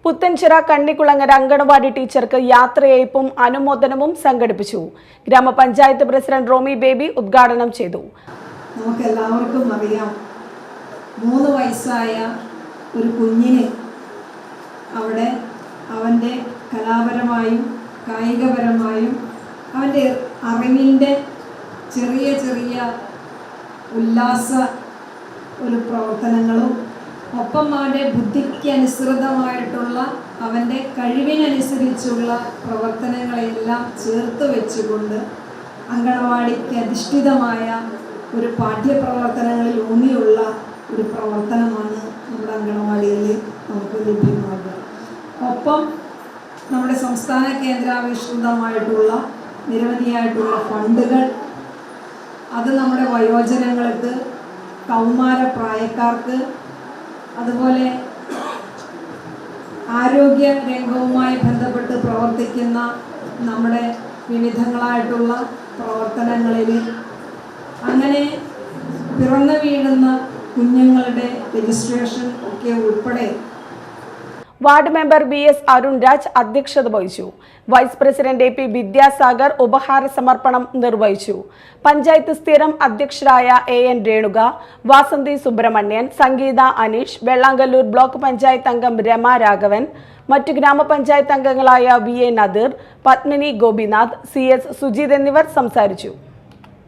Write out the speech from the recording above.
പുത്തൻചിറ കണ്ണിക്കുളങ്ങര അങ്കണവാടി ടീച്ചർക്ക് യാത്രയയപ്പും അനുമോദനവും സംഘടിപ്പിച്ചു. ഗ്രാമപഞ്ചായത്ത് പ്രസിഡന്റ് റോമി ബേബി ഉദ്ഘാടനം ചെയ്തു. നമുക്കെല്ലാവർക്കും അറിയാം, 3 വയസ്സായ ഒരു കുഞ്ഞിന് അവിടെ അവൻ്റെ കലാപരമായും കായികപരമായും അവൻ്റെ അറിവിൻ്റെ ചെറിയ ചെറിയ ഉല്ലാസ പ്രവർത്തനങ്ങളും ഒപ്പം അവൻ്റെ ബുദ്ധിക്ക് അനുസൃതമായിട്ടുള്ള അവൻ്റെ കഴിവിനനുസരിച്ചുള്ള പ്രവർത്തനങ്ങളെല്ലാം ചേർത്ത് വെച്ചുകൊണ്ട് അങ്കണവാടിക്ക് അധിഷ്ഠിതമായ ഒരു പാഠ്യപ്രവർത്തനങ്ങളിൽ ഊന്നിയുള്ള ഒരു പ്രവർത്തനമാണ് നമ്മുടെ അങ്കണവാടിയിൽ നമുക്ക് ലഭ്യമാകുക. ഒപ്പം നമ്മുടെ സംസ്ഥാന കേന്ദ്രാവിഷ്കൃതമായിട്ടുള്ള നിരവധിയായിട്ടുള്ള ഫണ്ടുകൾ അത് നമ്മുടെ വയോജനങ്ങൾക്ക്, കൗമാര പ്രായക്കാർക്ക്, അതുപോലെ ആരോഗ്യ രംഗവുമായി ബന്ധപ്പെട്ട് പ്രവർത്തിക്കുന്ന നമ്മുടെ വിവിധങ്ങളായിട്ടുള്ള പ്രവർത്തനങ്ങളിൽ അങ്ങനെ പിറന്നു വീഴുന്ന കുഞ്ഞുങ്ങളുടെ രജിസ്ട്രേഷൻ ഒക്കെ ഉൾപ്പെടെ ward member BS Arun Raj അധ്യക്ഷത വഹിച്ചു. വൈസ് പ്രസിഡന്റ് AP വിദ്യാസാഗർ ഉപഹാര സമർപ്പണം നിർവഹിച്ചു. പഞ്ചായത്ത് സ്ഥിരം അധ്യക്ഷരായ AN രേണുക, വാസന്തി സുബ്രഹ്മണ്യൻ, സംഗീത അനീഷ്, വെള്ളാങ്കല്ലൂർ ബ്ലോക്ക് പഞ്ചായത്ത് അംഗം രമ രാഘവൻ, മറ്റു ഗ്രാമപഞ്ചായത്ത് അംഗങ്ങളായ VA നദീർ, പത്മിനി ഗോപിനാഥ്, CS സുജിത് എന്നിവർ സംസാരിച്ചു.